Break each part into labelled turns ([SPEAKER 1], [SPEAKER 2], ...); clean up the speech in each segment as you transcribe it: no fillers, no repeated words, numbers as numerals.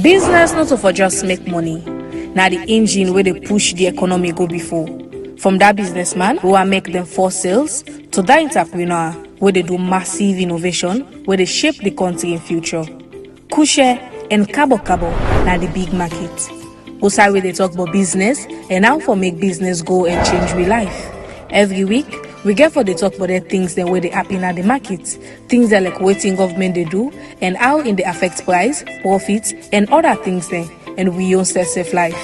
[SPEAKER 1] Business not for just make money. Now the engine where they push the economy go before. From that businessman who will make them for sales to that entrepreneur where they do massive innovation where they shape the country in future. Kushe and Cabo now the big market. Osai where they talk about business and how for make business go and change real life. Every week we get for the talk about the things that where they happen at the market, things that like waiting government they do, and how in they affect price, profits, and other things then, and we own safe life.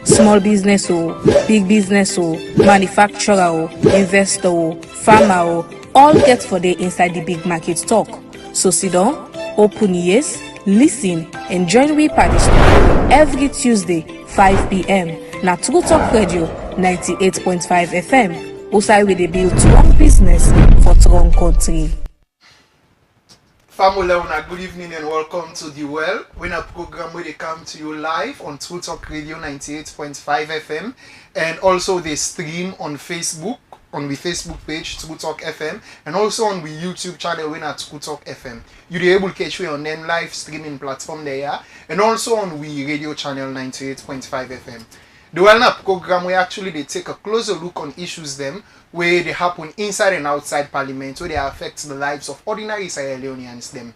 [SPEAKER 1] Small business or big business or manufacturer or investor or farmer or all get for the inside the big market talk. So sit down, open ears, listen, and join we participate every Tuesday 5 p.m. na True Talk Radio 98.5 FM. Also, we build strong business for strong country.
[SPEAKER 2] Family, good evening and welcome to The Well. We're a program where they come to you live on True Talk Radio 98.5 FM, and also they stream on Facebook, on the Facebook page True Talk FM, and also on the YouTube channel when at True Talk FM. You'll be able to catch me on them live streaming platform there, and also on the radio channel 98.5 FM. The Well program where actually they take a closer look on issues them where they happen inside and outside Parliament, where they affect the lives of ordinary Sierra Leoneans them.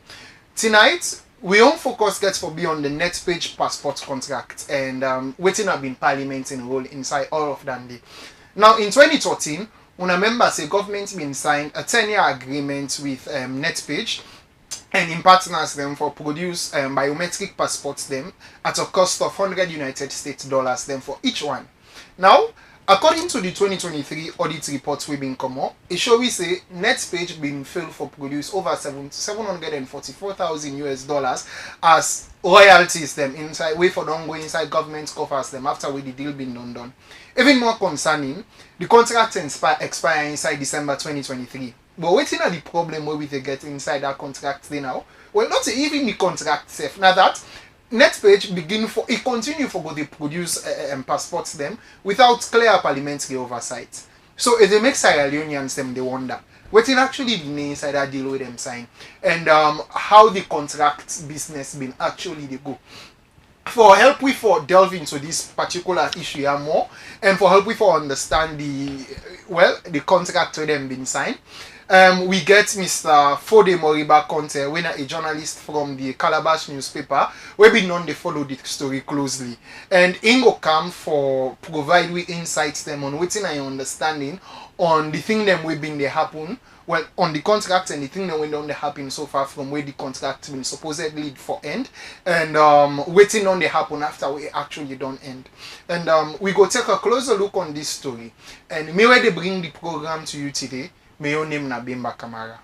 [SPEAKER 2] Tonight, we own focus gets for be on the NETPAGE passport contract and waiting have been Parliament in role inside all of Dundee. Now in 2013, when a member say government been signed a 10-year agreement with NETPAGE and in partners them for produce biometric passports them at a cost of $100 them for each one. Now, according to the 2023 audit report we've been come up, it shows we say NETPAGE been failed for produce over $744,000 as royalties them inside way for don't go inside government coffers them after we the deal been done. Even more concerning, the contract expire inside December 2023. But waiting at the problem where we get inside that contract now. Well, not even the contract safe. Now that NETPAGE continue for they produce passports them without clear parliamentary oversight. So it makes Sierra Leoneans them they wonder waiting actually the inside that deal with them sign and how the contract business been actually they go. For help we for delve into this particular issue here more and for help we for understand the contract to them been signed. We get Mr. Fode Moriba Conte, when a journalist from the Calabash newspaper, we been known to follow the story closely. And Ingo come for provide we insights them on waiting and understanding on the thing them we been they happen. Well, on the contract and the thing that went down they happen so far from where the contract been supposedly for end and waiting on the happen after we actually don't end. And we go take a closer look on this story. And may where they bring the program to you today. May your name na Bimba Kamara.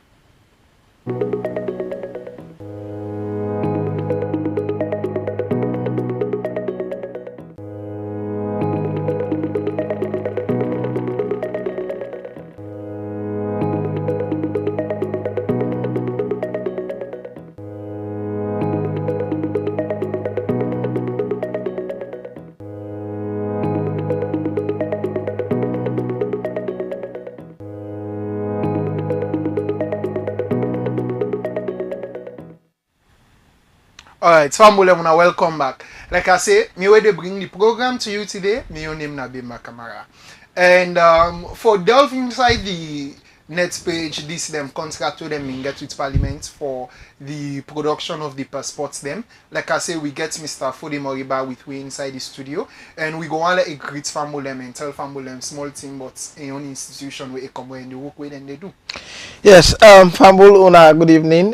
[SPEAKER 2] Alright, family, welcome back. Like I say, me where they bring the program to you today, me your name na Bimba Kamara. And for delve inside the NETPAGE, this them contract to them in get with Parliament for the production of the passports them. Like I say, we get Mr. Fode Moriba with we inside the studio and we go on like a great family them and tell family them small thing but in own institution where they come and they work with and they do.
[SPEAKER 3] Yes, Fambul Una, good evening.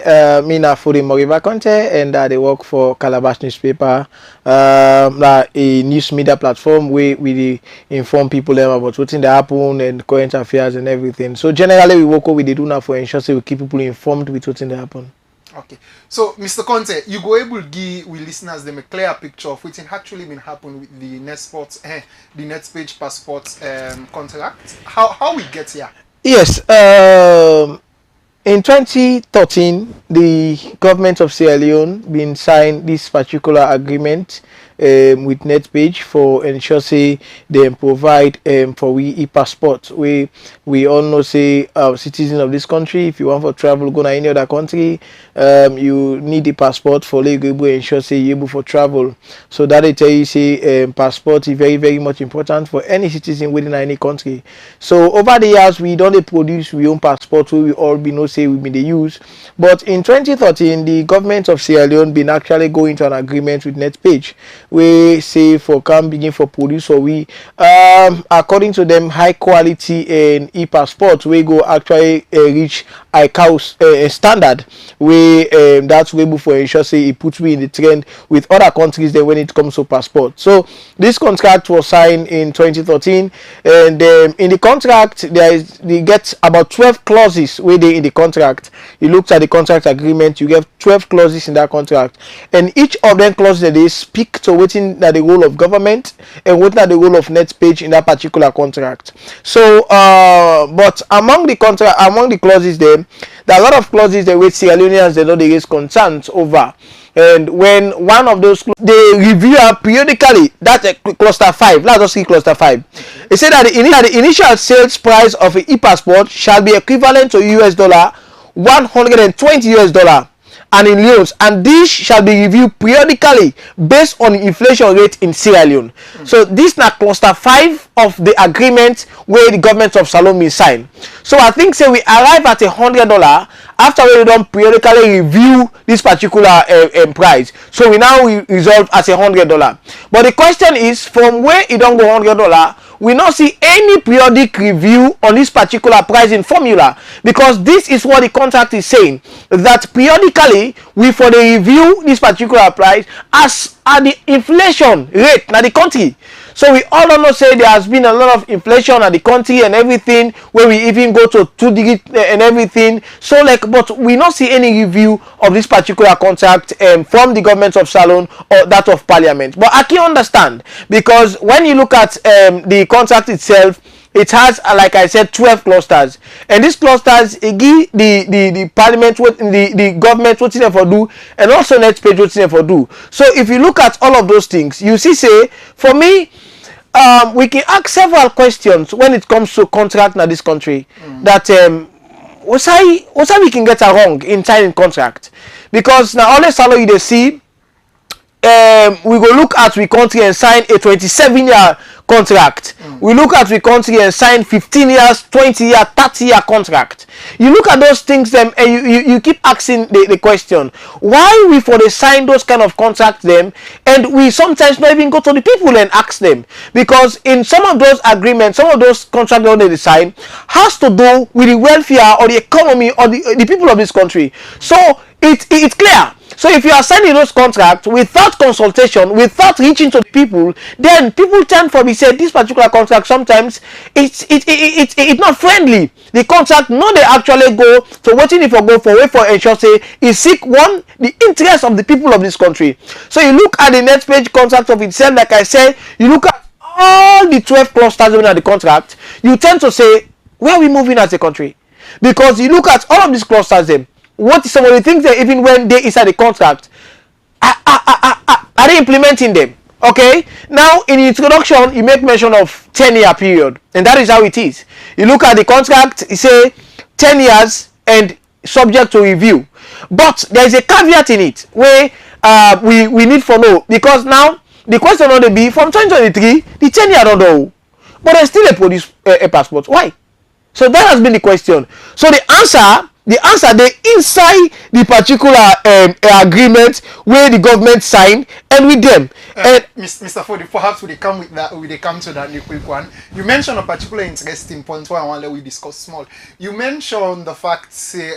[SPEAKER 3] Me na Fode Moriba Conte and they work for Calabash newspaper, a news media platform where we inform people them about what's in the happen and current affairs and everything. So generally we work what we do now for ensure we keep people informed with what's in the happen.
[SPEAKER 2] Okay, so Mr. Conte, you go able to give we listeners them a clear picture of what's actually been happening with the NETPAGE passport contract. How we get here?
[SPEAKER 3] Yes, in 2013, the government of Sierra Leone been signed this particular agreement with NETPAGE for ensure say they provide for we e-passport. We all know say citizens of this country, if you want for travel go to any other country, you need a passport for legal ensure say you able for travel. So that they tell you say passport is very very much important for any citizen within any country. So over the years we don't produce we own passport we all be no say we been they use. But in 2013 the government of Sierra Leone been actually go into an agreement with NETPAGE we say for come begin for produce or we according to them high quality and e-passport we go actually reach ICAO standard we that's way before ensure say it puts me in the trend with other countries then when it comes to passport. So this contract was signed in 2013 and in the contract they get about 12 clauses where they in the contract. You looked at the contract agreement, you get 12 clauses in that contract and each of them clauses that they speak to within the role of government and within the role of NETPAGE in that particular contract. So but among the clauses there are a lot of clauses that with Sierra Leoneans they know they raise concerns over. And when one of those they review periodically, that's cluster 5. Let's just see cluster 5. It said that the initial sales price of an e-passport shall be equivalent to US dollar 120 US dollar and in loans, and this shall be reviewed periodically based on inflation rate in Sierra Leone. So this na cluster 5 of the agreement where the government of Salome signed. So I think say we arrive at $100 after we don't periodically review this particular price. So we now resolve as $100. But the question is from where it don't go $100, we not see any periodic review on this particular pricing formula, because this is what the contract is saying, that periodically we for the review this particular price as at the inflation rate na the country. So we all don't know say there has been a lot of inflation at the country and everything, where we even go to 2 digit and everything. So like, but we not see any review of this particular contract from the government of Salon or that of Parliament. But I can understand, because when you look at the contract itself, it has like I said 12 clusters, and these clusters it give the parliament what the government what they for do, and also NETPAGE what they for do. So if you look at all of those things, you see say for me we can ask several questions when it comes to contract in this country, that what's we can get wrong in signing contract, because now all the salary they see we go look at we country and sign a 27-year contract. We look at we country and sign 15 years, 20-year, 30-year contract. You look at those things them and you keep asking the question, why we for they sign those kind of contracts them, and we sometimes not even go to the people and ask them, because in some of those agreements, some of those contracts that they sign has to do with the welfare or the economy or the people of this country. So it's clear. So if you are signing those contracts without consultation, without reaching to the people, then people tend for me say this particular contract sometimes it's not friendly. The contract no they actually go to waiting if you go for way for ensure say is seek one the interest of the people of this country. So you look at the NETPAGE contract of itself, like I said, you look at all the 12 clusters within the contract, you tend to say where are we moving as a country? Because you look at all of these clusters them. What is some of the things that even when they inside the contract are they implementing them? Okay, now in the introduction you make mention of 10-year period, and that is how it is. You look at the contract, you say 10 years and subject to review, but there is a caveat in it where we need for know, because now the question on the be from 2023 the 10-year don't know, but there's still a produce a passport. Why? So that has been the question. So the answer they inside the particular agreement where the government signed and with them.
[SPEAKER 2] Mr. Fodi, perhaps we come with that. We come to that quick one. You mentioned a particular interesting point where I want to discuss small. You mentioned the fact say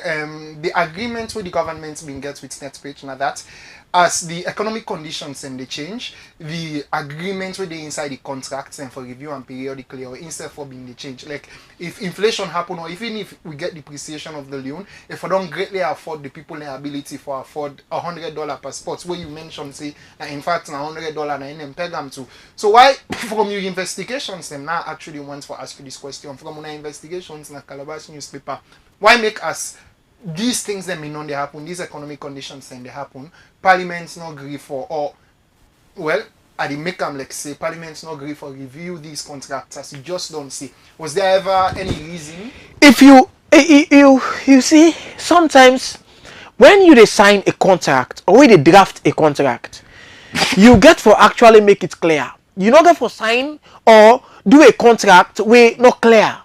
[SPEAKER 2] the agreement with the government being get with NETPAGE now that as the economic conditions and they change, the agreement with the inside the contracts and for review and periodically, or instead for being the change. Like if inflation happen, or even if we get depreciation of the loan, if we don't greatly afford the people the ability for afford $100 passports, where you mentioned say in fact $100 in them peg them to. So why from your investigations them now actually want to ask you this question from our investigations in a Calabash newspaper, why make us these things that may not happen, these economic conditions then they happen, parliament's not agree for, or well the make am like say Parliament's not agree for review these contracts as you just don't see. Was there ever any reason?
[SPEAKER 3] If you see, sometimes when you sign a contract or when they draft a contract, you get for actually make it clear. You not get for sign or do a contract where not clear.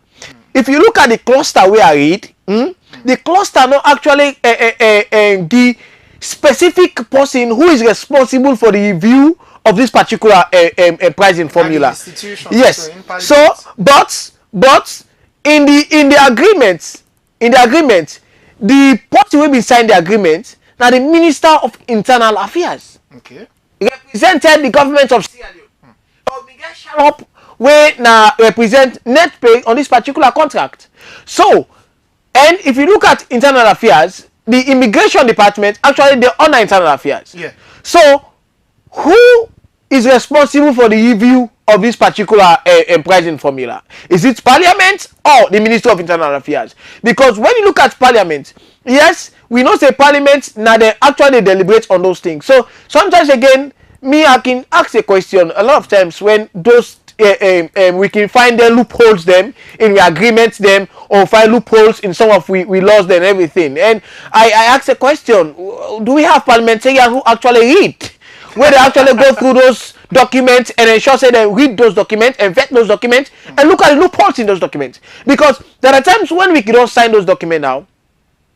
[SPEAKER 3] If you look at the cluster where I read, the cluster not actually the specific person who is responsible for the review of this particular pricing formula. Yes. So, but in the agreement, the party will be signed the agreement. Now the Minister of Internal Affairs.
[SPEAKER 2] Okay.
[SPEAKER 3] Represented the government of Sierra Leone. But we get shut up where now represent NETPAGE on this particular contract. So, and if you look at internal affairs, the immigration department actually they're under internal affairs.
[SPEAKER 2] Yeah.
[SPEAKER 3] So, who is responsible for the review of this particular pricing formula? Is it Parliament or the Ministry of Internal Affairs? Because when you look at Parliament, yes, we know say Parliament now they actually deliberate on those things. So sometimes again, I can ask a question a lot of times when those we can find the loopholes them in the agreements them or find loopholes in some of we laws and everything. And I ask a question: do we have parliamentarians who actually read? Where they actually go through those documents and ensure say they read those documents and vet those documents and look at the loopholes in those documents. Because there are times when we cannot sign those documents now.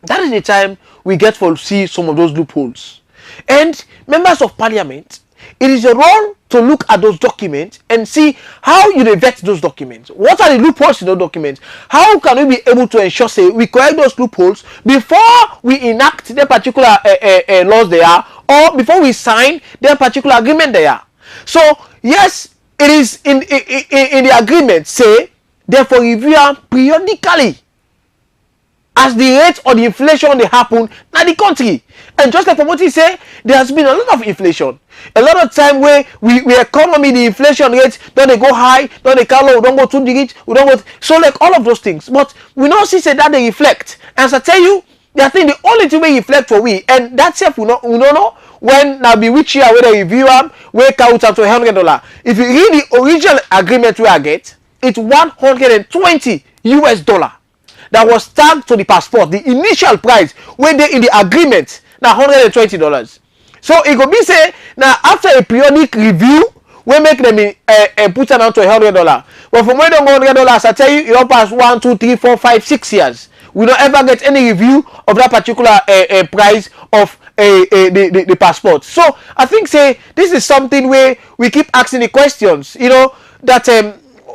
[SPEAKER 3] That is the time we get to see some of those loopholes. And members of parliament, it is a role to look at those documents and see how you vet those documents. What are the loopholes in those documents? How can we be able to ensure say we correct those loopholes before we enact the particular laws they are, or before we sign their particular agreement they are. So yes, it is in the agreement say therefore review periodically as the rate or the inflation they happen in the country. And just like from what he say, there has been a lot of inflation. A lot of time where we economy, the inflation rate, don't they go high, don't they go low, we don't go too rich, we don't go. So like all of those things. But we don't see say that they reflect. And as I tell you, I think the only thing we reflect for we, and that's if we don't know when now be which year where they review them, where count up to $100. If you read the original agreement we are get, it's $120 US. That was tagged to the passport. The initial price when they in the agreement now $120. So it could be say now after a periodic review we make them put them down to $100. But from when they go $100, I tell you, it don't pass 1, 2, 3, 4, 5, 6 years. We don't ever get any review of that particular price of the passport. So I think say this is something where we keep asking the questions. You know that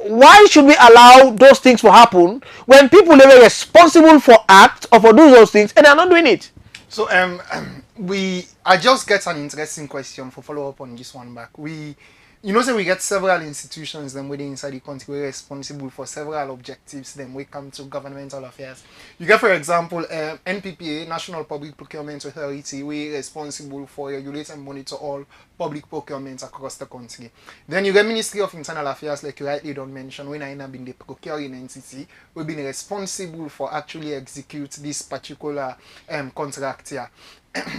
[SPEAKER 3] why should we allow those things to happen when people are responsible for act or for do those things and they're not doing it?
[SPEAKER 2] So I just get an interesting question for follow up on this one back. So we get several institutions them within inside the country we're responsible for several objectives then we come to governmental affairs. You get for example NPPA, National Public Procurement Authority, we're responsible for regulate and monitor all public procurements across the country. Then you get Ministry of Internal Affairs, like you rightly don't mention, when I have been the procuring entity, we've been responsible for actually execute this particular contract here.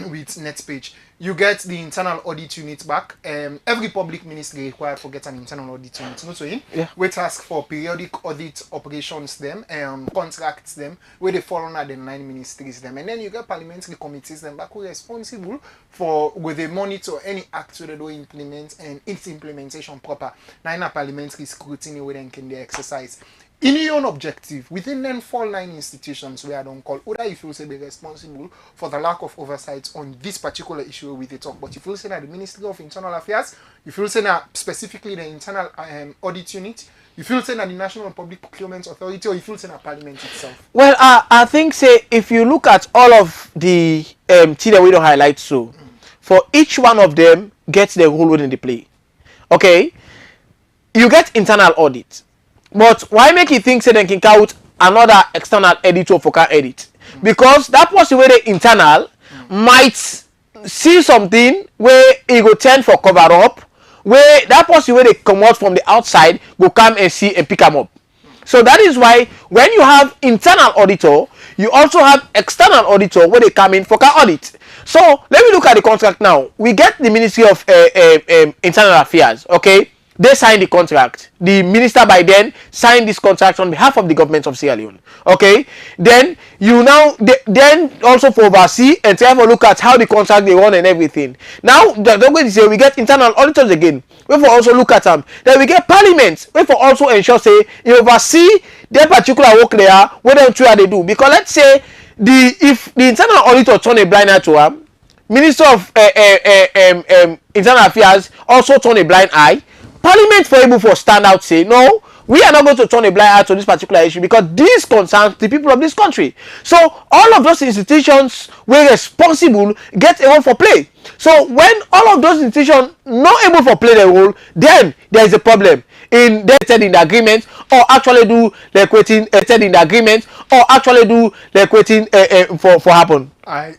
[SPEAKER 2] With NETPAGE, you get the internal audit unit back. Every public ministry required for get an internal audit unit. Not so
[SPEAKER 3] yeah.
[SPEAKER 2] We task for periodic audit operations them, contracts them, where they fall under the 9 ministries them, and then you get parliamentary committees them back who are responsible for where they monitor any act where they do implement and its implementation proper. Now in a parliamentary scrutiny where then can they exercise. In your own objective, within them 9 institutions where I don't call, whether you feel say be responsible for the lack of oversight on this particular issue with the talk, but you feel say that the Ministry of Internal Affairs, you feel say that specifically the internal audit unit, you feel say that the National Public Procurement Authority, or you feel say that Parliament itself?
[SPEAKER 3] Well, I think say if you look at all of the things that we don't highlight, so for each one of them gets their role within the play. Okay, you get internal audit. But why make you think say they can count another external editor for can edit? Because that person where the internal might see something where it go tend for cover up, where that person where they come out from the outside will come and see and pick them up. So that is why when you have internal auditor, you also have external auditor where they come in for audit. So let me look at the contract now. We get the Ministry of Internal Affairs, okay? They sign the contract. The minister by then signed this contract on behalf of the government of Sierra Leone. Okay. Then you now then also for oversee and try to look at how the contract they run and everything. Now the way say we get internal auditors again. We for also look at them. Then we get parliament. We for also ensure say you oversee their particular work there. What them try they do. Because let's say if the internal auditor turn a blind eye to them, Minister of Internal Affairs also turn a blind eye. Parliament for able for stand out say no, we are not going to turn a blind eye to this particular issue because this concerns the people of this country. So all of those institutions were responsible get a role for play. So when all of those institutions not able for play the role, then there is a problem in they in the agreement or actually do like waiting in the agreement or actually do like waiting for happen.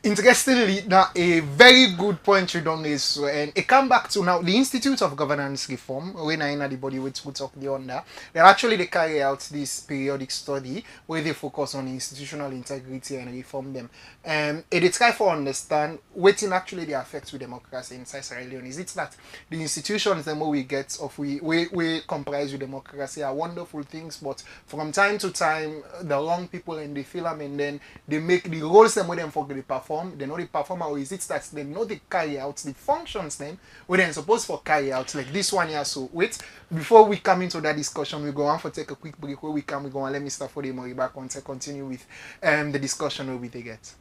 [SPEAKER 2] Interestingly, now a very good point you done is so, and it come back to now the Institute of Governance Reform when I know the body which we talk the under. They actually they carry out this periodic study where they focus on institutional integrity and reform them. It try for understand what in actually the effect to democracy inside Sierra Leone. Is it that the institutions the more we get of we comprise with democracy are wonderful things, but from time to time the wrong people and they feel them and then they make the roles them with them for they perform, they know the performer, or is it that they know they carry out the functions then we then supposed for carry out like this one here. So wait, before we come into that discussion, we go on for take a quick break. Where we come, we go on let Mr. Fode Moriba on to continue with the discussion where we take it.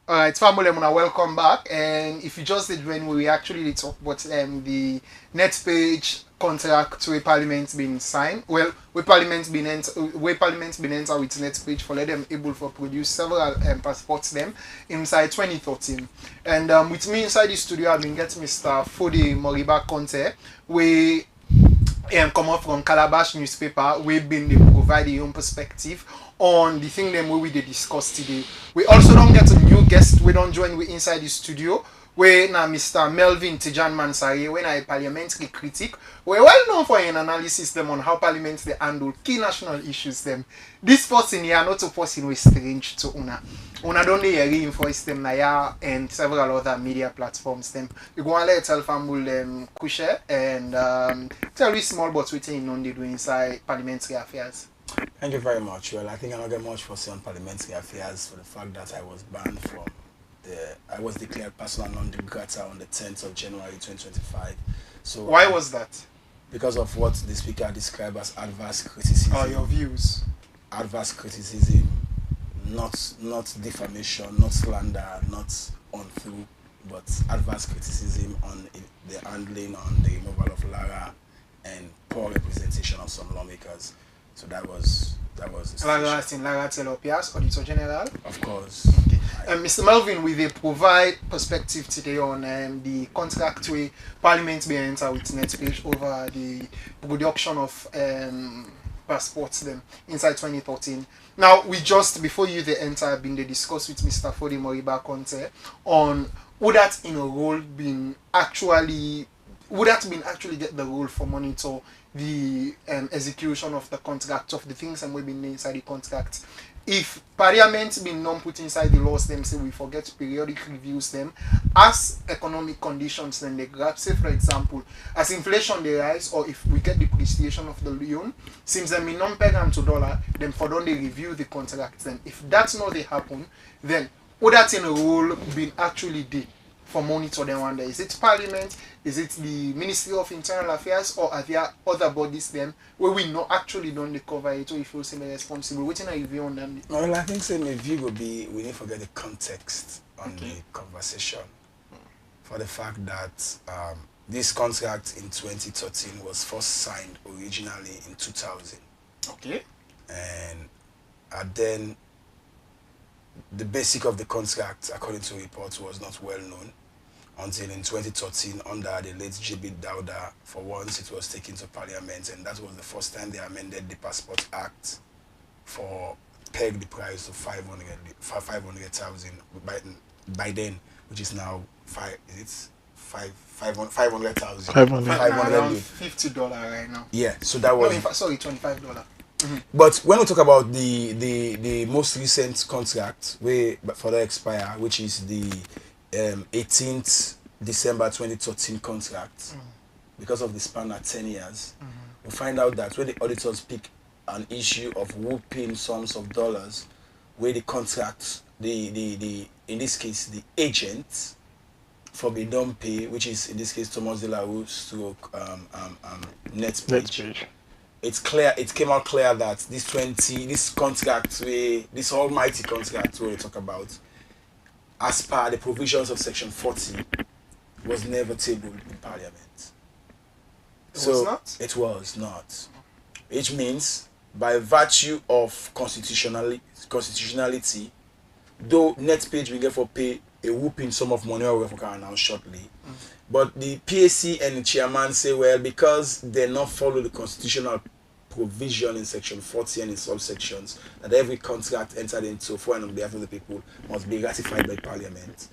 [SPEAKER 2] Alright, family, welcome back. And if you just did when we actually talk about the NETPAGE contract where Parliament's been signed. Well, where Parliament's been entered with NETPAGE for let them able to produce several passports them inside 2013. And with me inside the studio, I've been getting Mr. Fode Moriba Conte, we come up from Calabash newspaper. We've been providing your own perspective on the thing them we discuss today. We also don't get a new guest. We don't join we inside the studio. We now Mr. Melvin Tijan Mansari, when I parliamentary critic. We're well known for an analysis them on how parliaments they handle key national issues them. This person here not a person who is strange to Una. Una don't reinforce them now and several other media platforms them. You go and let tell family Kushe and tell you small but waiting on they do inside parliamentary affairs.
[SPEAKER 4] Thank you very much. Well, I think I don't get much for say on parliamentary affairs for the fact that I was banned from I was declared persona non grata on the 10th of January 2025. So
[SPEAKER 2] why was that?
[SPEAKER 4] Because of what the speaker described as adverse criticism.
[SPEAKER 2] Oh, your views.
[SPEAKER 4] Adverse criticism, not defamation, not slander, not but adverse criticism on the handling on the removal of Lara and poor representation of some lawmakers. So that was the situation.
[SPEAKER 2] Lara Telopias, Auditor General.
[SPEAKER 4] Of course.
[SPEAKER 2] Okay. Mr. Melvin, we will provide perspective today on the contract way Parliament may enter with NETPAGE over the production of passports them inside 2013. Now, we just, before you they enter, been they discuss with Mr. Fodi Moriba Conte on would that in a role been actually get the role for monitor the execution of the contract of the things and we been inside the contract. If Parliament been non put inside the laws, them say we forget periodic reviews them as economic conditions then they grab. Say for example, as inflation they rise or if we get depreciation of the loan, since them be non peg to dollar, then for don't they review the contract then. If that's not they happen, then would that in a role been actually did for monitor them one day? Is it Parliament? Is it the Ministry of Internal Affairs, or are there other bodies them where we not actually don't cover it, or if you say responsible? What's your view on them?
[SPEAKER 4] Well, I think my view would be we need to forget the context on the conversation for the fact that this contract in 2013 was first signed originally in 2000.
[SPEAKER 2] Okay.
[SPEAKER 4] And then the basic of the contract, according to reports, was not well known until in 2013, under the late J.B. Dowda, for once it was taken to Parliament, and that was the first time they amended the Passport Act for peg the price of 500,000 by then, which is now 500,000.
[SPEAKER 2] Around $50 right now.
[SPEAKER 4] Yeah, so that was
[SPEAKER 2] $25.
[SPEAKER 4] But when we talk about the most recent contract way for the expire, which is the 18th December 2013 contract, because of the span at 10 years, we find out that when the auditors pick an issue of whooping sums of dollars, where the contract, the in this case the agent for the don't pay, which is in this case Thomas de la Rue stroke NETPAGE. It's clear. It came out clear that this contract, this almighty contract we talk about, as per the provisions of Section 40, was never tabled in Parliament. It was not. Which means, by virtue of constitutionality, though NETPAGE will therefore pay a whooping sum of money, we can announce shortly. But the PAC and the chairman say, well, because they not follow the constitutional provision in Section 40 and in subsections, that every contract entered into for and on behalf of the people must be ratified by Parliament.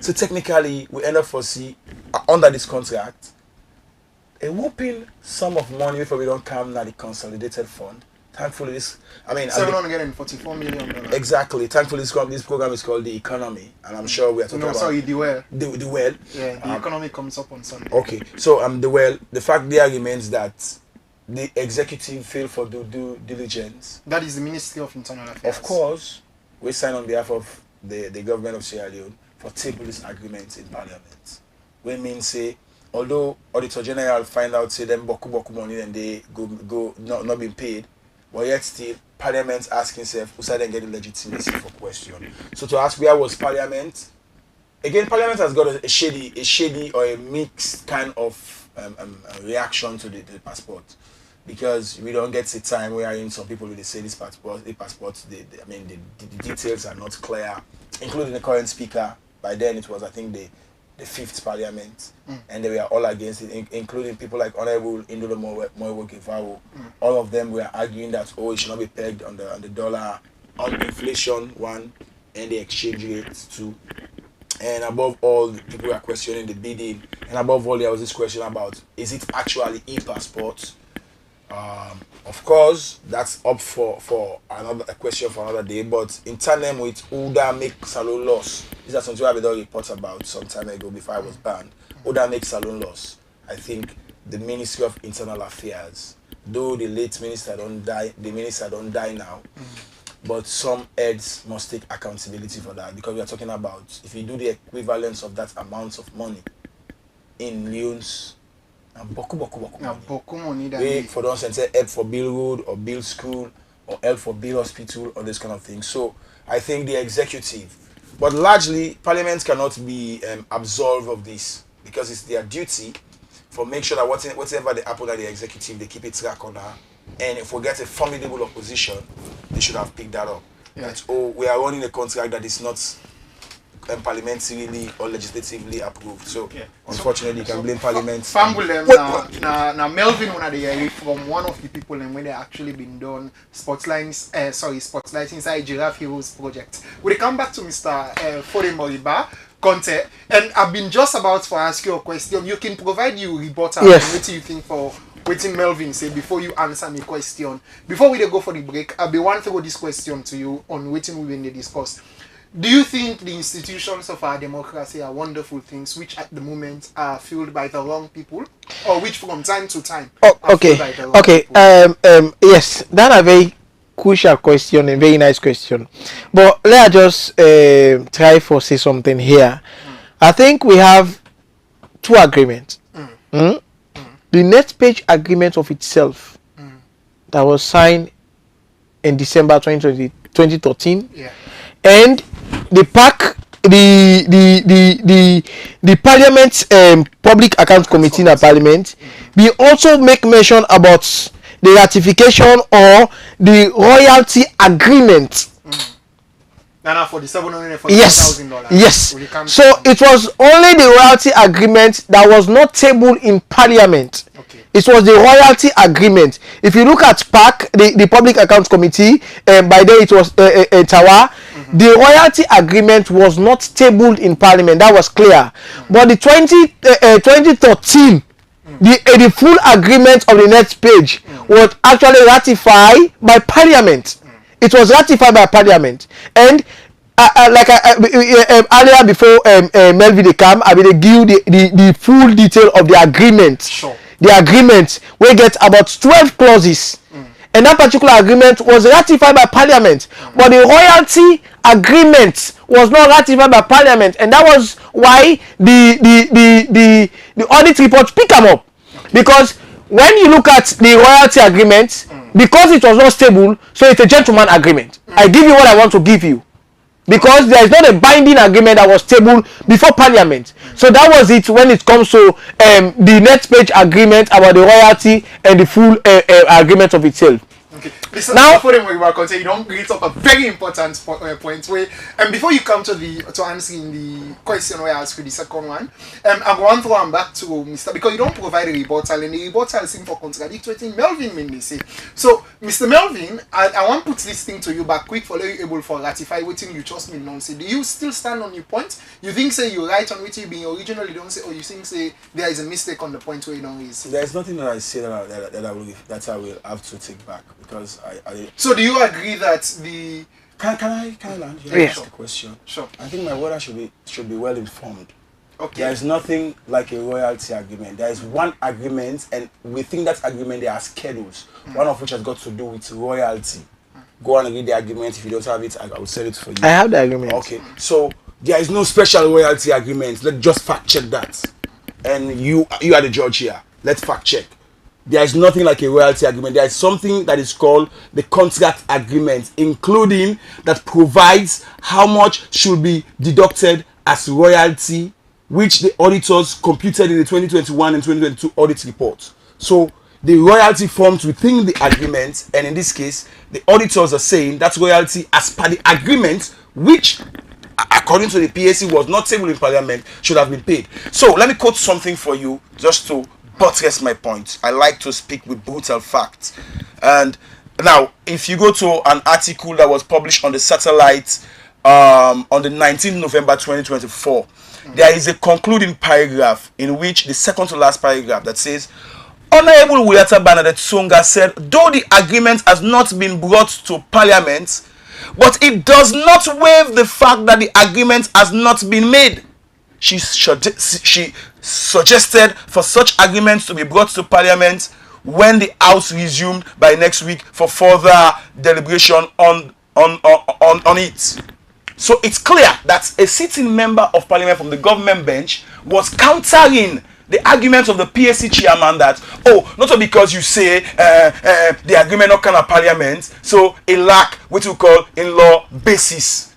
[SPEAKER 4] So technically, we end up foresee under this contract a whooping sum of money before we don't come now the consolidated fund. Thankfully,
[SPEAKER 2] $744 million.
[SPEAKER 4] Exactly. Thankfully, this program is called the Economy, and I'm sure we are talking about
[SPEAKER 2] the well.
[SPEAKER 4] The well.
[SPEAKER 2] Yeah, the Economy comes up on Sunday.
[SPEAKER 4] Okay, so the well. The fact there remains that the executive failed for due diligence.
[SPEAKER 2] That is the Ministry of Internal Affairs.
[SPEAKER 4] Of course, we sign on behalf of the government of Sierra Leone for table this agreement in Parliament. We mean say, although Auditor General find out say them boku money and they go not being paid. But yet still, Parliament asking itself, who said then get the legitimacy for question. So to ask where was Parliament? Again, Parliament has got a shady or a mixed kind of reaction to the passport. Because we don't get the time wherein some people will say this passport, the details are not clear, including the current speaker. By then it was, I think, the fifth Parliament, and they were all against it, including people like Honorable Indolo Moewo Givao. All of them were arguing that it should not be pegged on the dollar, on inflation one, and the exchange rate two. And above all, people were questioning the bidding. And above all, there was this question about, is it actually e-passport? Of course, that's up for a question for another day. But in tandem with Uda make salon loss, these are something I've done reports about some time ago before I was banned. Uda make salon loss. I think the Ministry of Internal Affairs, though the late minister don't die now, but some heads must take accountability for that, because we are talking about, if you do the equivalence of that amount of money in millions. Boku money. For those and say help for build road or build school or help for build hospital or this kind of thing. So I think the executive, but largely Parliament cannot be absolved of this, because it's their duty for make sure that whatever they happen at the executive, they keep it track on her. And if we get a formidable opposition, they should have picked that up.
[SPEAKER 2] Yeah.
[SPEAKER 4] That, oh, we are running a contract that is not parliamentarily or legislatively approved. So, unfortunately, you can blame Parliament.
[SPEAKER 2] Fambul na Melvin one of the from one of the people and when they actually been done spotlights inside Giraffe Heroes project. We come back to Mr. Fode Moriba Conte, and I've been just about to ask you a question. You can provide you rebuttal.
[SPEAKER 3] Yes.
[SPEAKER 2] What do you think for waiting Melvin say before you answer my question? Before we go for the break, I'll be one throw this question to you on waiting we will discuss. Do you think the institutions of our democracy are wonderful things which at the moment are fueled by the wrong people, or which from time to time are fueled by the wrong people?
[SPEAKER 3] Yes, that's a very crucial question and very nice question. But let us just try for say something here. I think we have two agreements. The NETPAGE agreement of itself that was signed in December 2013.
[SPEAKER 2] Yeah.
[SPEAKER 3] And the Parliament's Public Account Committee in the Parliament, we also make mention about the ratification or the royalty agreement.
[SPEAKER 2] Now for the $740,000.
[SPEAKER 3] Yes. So it was only the royalty agreement that was not tabled in Parliament.
[SPEAKER 2] Okay.
[SPEAKER 3] It was the royalty agreement. If you look at PAC, the Public Accounts Committee, by then it was Tawa. The royalty agreement was not tabled in Parliament. That was clear. But the 2013, the full agreement of the NETPAGE was actually ratified by Parliament. It was ratified by Parliament. And like earlier before Melvin they come, I will give the full detail of the agreement.
[SPEAKER 2] Sure.
[SPEAKER 3] The agreement we get about 12 clauses. And that particular agreement was ratified by Parliament. But the royalty agreement was not ratified by Parliament. And that was why the audit report pick them up. Because when you look at the royalty agreement, because it was not stable, so it's a gentleman agreement. I give you what I want to give you. Because there is not a binding agreement that was tabled before Parliament. So that was it when it comes to the NETPAGE agreement about the royalty and the full agreement of itself.
[SPEAKER 2] Okay. Listen,
[SPEAKER 3] Now,
[SPEAKER 2] before we continue, you don't bring up a very important point where, and before you come to answering the question where I asked you the second one, I'm going to throw back to Mr. because you don't provide a rebuttal, and the rebuttal seems for contradicting Melvin when they say. So, Mr. Melvin, I want to put this thing to you back quick for you able for ratify waiting you just mean non say. Do you still stand on your point? You think say you're right on which you being originally don't say, or you think say there is a mistake on the point where you don't raise?
[SPEAKER 4] There is nothing that I say that I will have to take back because I
[SPEAKER 2] So do you agree that the
[SPEAKER 4] can I land here?
[SPEAKER 3] Yes.
[SPEAKER 4] Ask a question.
[SPEAKER 2] Sure.
[SPEAKER 4] I think my word should be well informed.
[SPEAKER 2] Okay.
[SPEAKER 4] There is nothing like a royalty agreement. There is one agreement, and within that agreement there are schedules. One of which has got to do with royalty. Go on and read the agreement. If you don't have it, I will send it for you.
[SPEAKER 3] I have the agreement.
[SPEAKER 4] Okay. So there is no special royalty agreement. Let's just fact check that. And you are the judge here. Let's fact check. There is nothing like a royalty agreement. There is something that is called the contract agreement, including that provides how much should be deducted as royalty, which the auditors computed in the 2021 and 2022 audit reports. So the royalty forms within the agreement, and in this case, the auditors are saying that royalty as per the agreement, which according to the PAC was not tabled in Parliament, should have been paid. So let me quote something for you just to buttress my point. I like to speak with brutal facts. And now, if you go to an article that was published on the Satellite on the 19th November 2024, there is a concluding paragraph in which the second to last paragraph that says, Honorable Wiyata Bernadette Songa said, though the agreement has not been brought to Parliament, but it does not waive the fact that the agreement has not been made. She suggested for such agreements to be brought to Parliament when the House resumed by next week for further deliberation on it. So it's clear that a sitting member of Parliament from the government bench was countering the argument of the PAC chairman that, not because you say the agreement not come to Parliament, so it lack what you call in-law basis.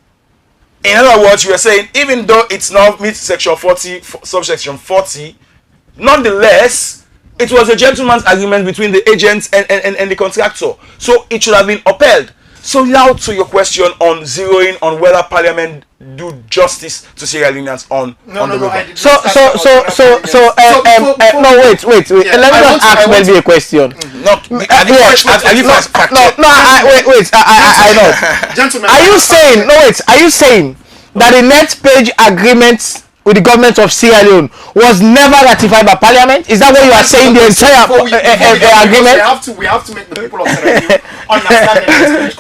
[SPEAKER 4] In other words, you are saying even though it's not meet section 40, subsection 40, Nonetheless, it was a gentleman's agreement between the agents and the contractor. So it should have been upheld. So now to your question on zeroing on whether Parliament do justice to Sierra Leoneans on the river.
[SPEAKER 3] Wait.
[SPEAKER 2] Yeah,
[SPEAKER 3] Let me just ask maybe a question.
[SPEAKER 4] No,
[SPEAKER 3] I know.
[SPEAKER 2] Gentlemen,
[SPEAKER 3] Are you saying that the NETPAGE agreement with the government of Sierra Leone was never ratified by Parliament? Is that what you are saying? The entire agreement?
[SPEAKER 2] We have to make the people of Sierra Leone understand the NETPAGE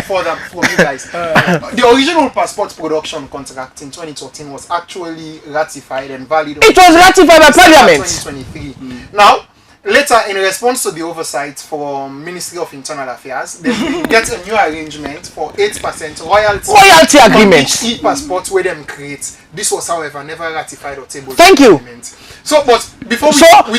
[SPEAKER 2] contract from you guys. The original passport production contract in 2013 was actually ratified and valid.
[SPEAKER 3] It was ratified by Parliament.
[SPEAKER 2] 2023. Now, later, in response to the oversight from Ministry of Internal Affairs, they get a new arrangement for 8% royalty
[SPEAKER 3] agreement.
[SPEAKER 2] Each e-passport where them create. This was, however, never ratified or tabled.
[SPEAKER 3] Thank you.
[SPEAKER 2] So, but before
[SPEAKER 3] what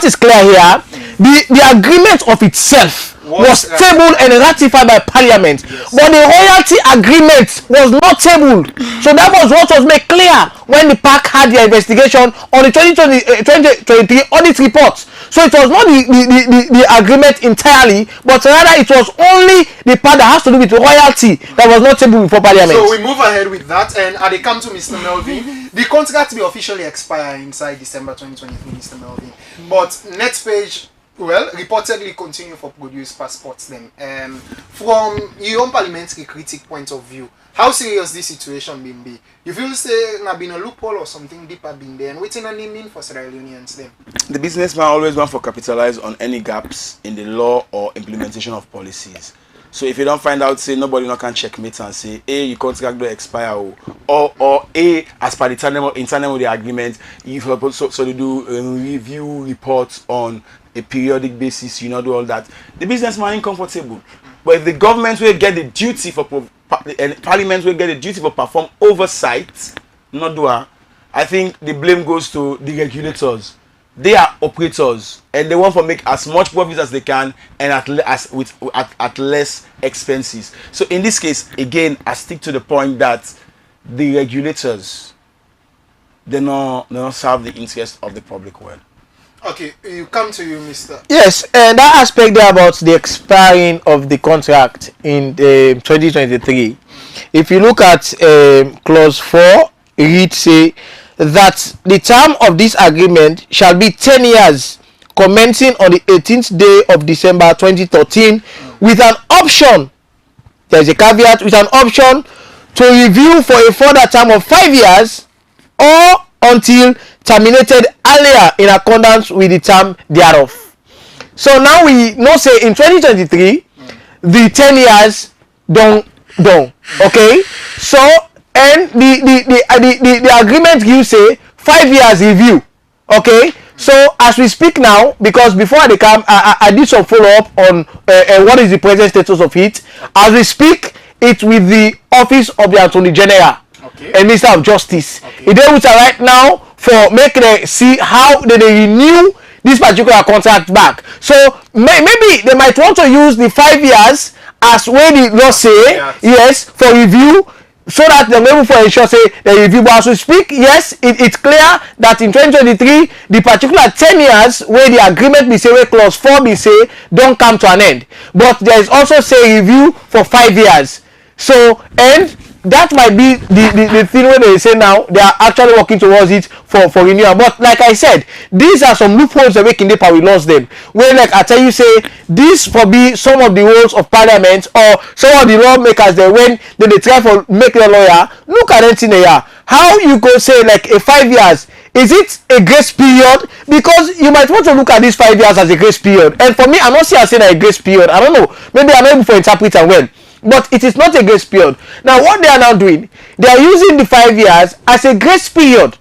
[SPEAKER 3] is clear here, the agreement of itself was tabled and ratified by Parliament, but the royalty agreement was not tabled. So that was what was made clear when the PAC had their investigation on the 2023 audit report. So it was not the agreement entirely, but rather it was only the part that has to do with royalty that was not tabled before Parliament.
[SPEAKER 2] So we move ahead with that, and they come to Mr. Melvin. The contract will officially expire inside December 2023, Mr. Melvin. But NETPAGE, well, reportedly continue for produce passports then. From your own parliamentary critic point of view, how serious this situation been be? You feel say na been a loophole or something deeper been there, and waiting an mean for Sierra Leoneans then?
[SPEAKER 4] The businessman always want to capitalize on any gaps in the law or implementation of policies. So if you don't find out, say nobody no can checkmate and say, A, your contract will expire, or A, as per the internal of the agreement, you so they do review reports on a periodic basis, you know, do all that. The businessman ain't comfortable. But if the government will get the duty for and Parliament will get the duty for perform oversight, not do I think the blame goes to the regulators. They are operators and they want to make as much profit as they can and at less expenses. So in this case, again, I stick to the point that the regulators they not serve the interest of the public well.
[SPEAKER 2] Okay, you come to you, Mr.
[SPEAKER 3] Yes, and that aspect there about the expiring of the contract in 2023. If you look at clause 4, it reads say that the term of this agreement shall be 10 years commencing on the 18th day of December 2013 with an option, there's a caveat, with an option to review for a further term of 5 years or until terminated earlier in accordance with the term thereof. So now we know say in 2023 the 10 years done. Okay, so and the agreement gives say 5 years review. Okay, so as we speak now, because before they come I did some follow-up on what is the present status of it. As we speak, it's with the office of the Attorney General and Minister of Justice. It is with right now for make them see how they renew this particular contract back. So maybe they might want to use the 5 years as when the law say yes for review, so that they're able to ensure say the review. But as we speak, yes, it's clear that in 2023 the particular 10 years where the agreement be say where clause 4 be say don't come to an end, but there is also say review for 5 years. So and that might be the thing where they say now they are actually working towards it for renewal. But like I said, these are some loopholes that making paper we lost them. Where like I tell you say this for be some of the roles of Parliament or some of the lawmakers that when they try for make a lawyer look at anything they are. How you go say like a 5 years, is it a grace period? Because you might want to look at these 5 years as a grace period. And for me, I'm not saying a grace period. I don't know. Maybe I'm able to interpret it well. But it is not a grace period. Now what they are now doing, they are using the 5 years as a grace period.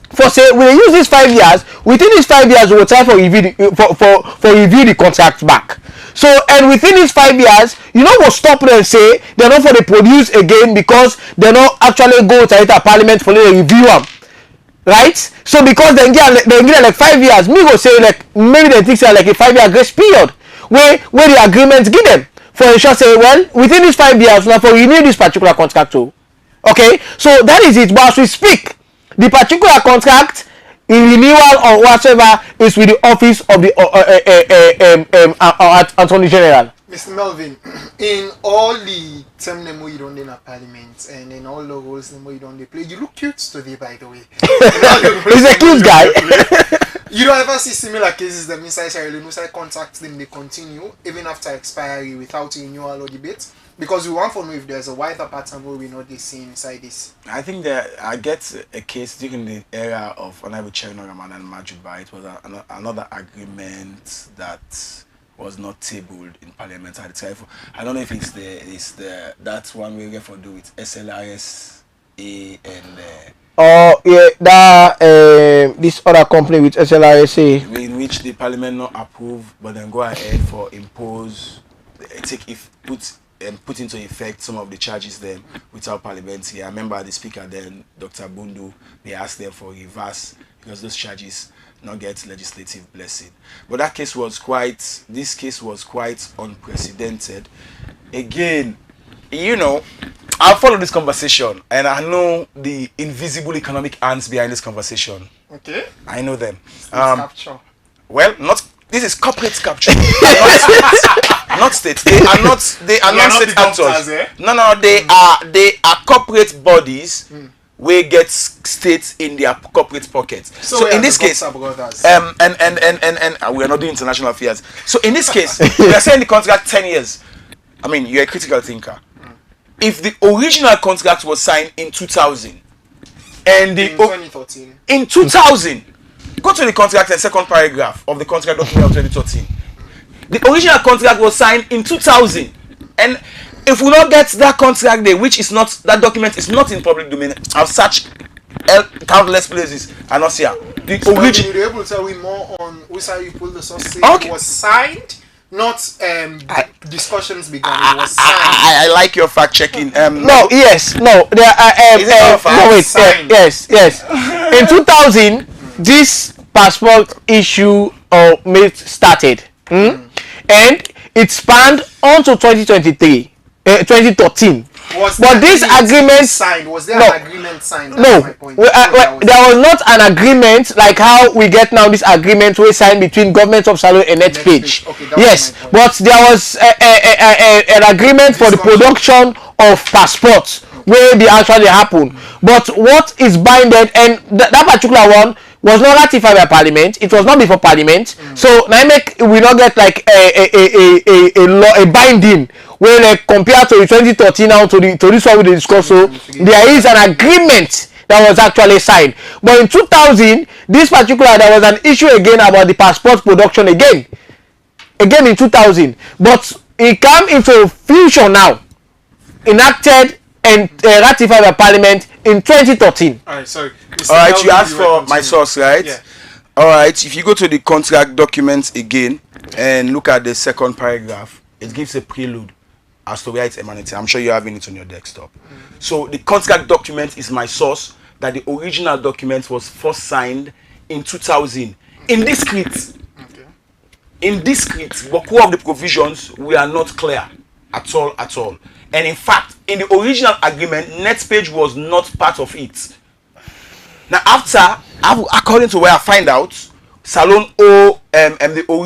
[SPEAKER 3] For say we use these 5 years, within these 5 years we will try for review the contract back. So and within these 5 years, you know what stop them say they're not for the produce again because they're not actually go to a Parliament for the review them. Right? So because they get like 5 years, me go say like maybe they think say like a 5 year grace period where the agreements give them. For ensure say well within these 5 years now for renew this particular contract too. Okay, so that is it. But as we speak, The particular contract in renewal or whatever is with the office of the Attorney General.
[SPEAKER 2] Mr. Melvin, in all the term name you don't in a parliament and in all the roles you don't play, you look cute today, by the way.
[SPEAKER 3] He's a cute guy.
[SPEAKER 2] You don't ever see similar cases that inside Sierra Leone contracts them, they continue even after expiry without renewal or debate. Because we want to know if there's a wider pattern where we know this scene inside this.
[SPEAKER 4] I think that I get a case during the era of Honorable Chairman Ramadan Majuba. It was another agreement that was not tabled in Parliament at the time. I don't know if it's the that's one we get for do with SLRSA and
[SPEAKER 3] Oh yeah, that this other company with SLRSA,
[SPEAKER 4] in which the Parliament not approve, but then go ahead for impose, put into effect some of the charges then without Parliament here. I remember the speaker then, Dr. Bundu, they asked them for reverse because those charges not get legislative blessing. But that case was this case was quite unprecedented. Again, you know, I'll follow this conversation and I know the invisible economic hands behind this conversation.
[SPEAKER 2] Okay.
[SPEAKER 4] I know them.
[SPEAKER 2] Capture.
[SPEAKER 4] Well, this is corporate capture. Not state. They are not state actors. No, they are corporate bodies where get states in their corporate pockets. So in this case, and we are not doing international affairs. So in this case, we are saying the contract 10 years. I mean, you're a critical thinker. If the original contract was signed in 2000 and
[SPEAKER 2] in 2013.
[SPEAKER 4] In 2000, go to the contract and second paragraph of the contract document of 2013. The original contract was signed in 2000, and if we not get that contract there, which is not, that document is not in public domain, I've searched countless places and not here. The original.
[SPEAKER 2] You're able to tell me more on which how you pull the source.
[SPEAKER 4] Okay.
[SPEAKER 2] It was signed, not discussions began. It was signed.
[SPEAKER 4] I like your fact checking.
[SPEAKER 3] no, yes, no, there are
[SPEAKER 4] Is it not fact?
[SPEAKER 3] no, wait,
[SPEAKER 2] Signed.
[SPEAKER 3] yes. In 2000, this passport issue started, and it spanned onto 2023, 2013. But this agreement
[SPEAKER 2] signed. Was there an agreement signed?
[SPEAKER 3] No,
[SPEAKER 2] That's my point.
[SPEAKER 3] there was not an agreement like how we get now. This agreement was signed between government of Salone and NETPAGE.
[SPEAKER 2] Okay, that
[SPEAKER 3] yes,
[SPEAKER 2] was my point.
[SPEAKER 3] but there was an agreement for the production of passports where they actually happen. But what is binded, and that particular one was not ratified by Parliament. It was not before Parliament. So now we not get like a binding where like compared to the 2013 now to this one we discussed. So there is an agreement that was actually signed. But in 2000, this particular there was an issue again about the passport production again in 2000. But it came into fusion now, enacted and ratified by Parliament in 2013.
[SPEAKER 2] Alright, sorry.
[SPEAKER 4] Alright, you asked for my source, right?
[SPEAKER 2] Yeah.
[SPEAKER 4] Alright, if you go to the contract documents again and look at the second paragraph, it gives a prelude as to where it's emanating. I'm sure you're having it on your desktop. So the contract document is my source, that the original document was first signed in 2000 in discrete.
[SPEAKER 2] Okay.
[SPEAKER 4] In discrete, but core of the provisions we are not clear at all. And in fact, in the original agreement, NETPAGE was not part of it. Now, according to where I find out, Salone O and the original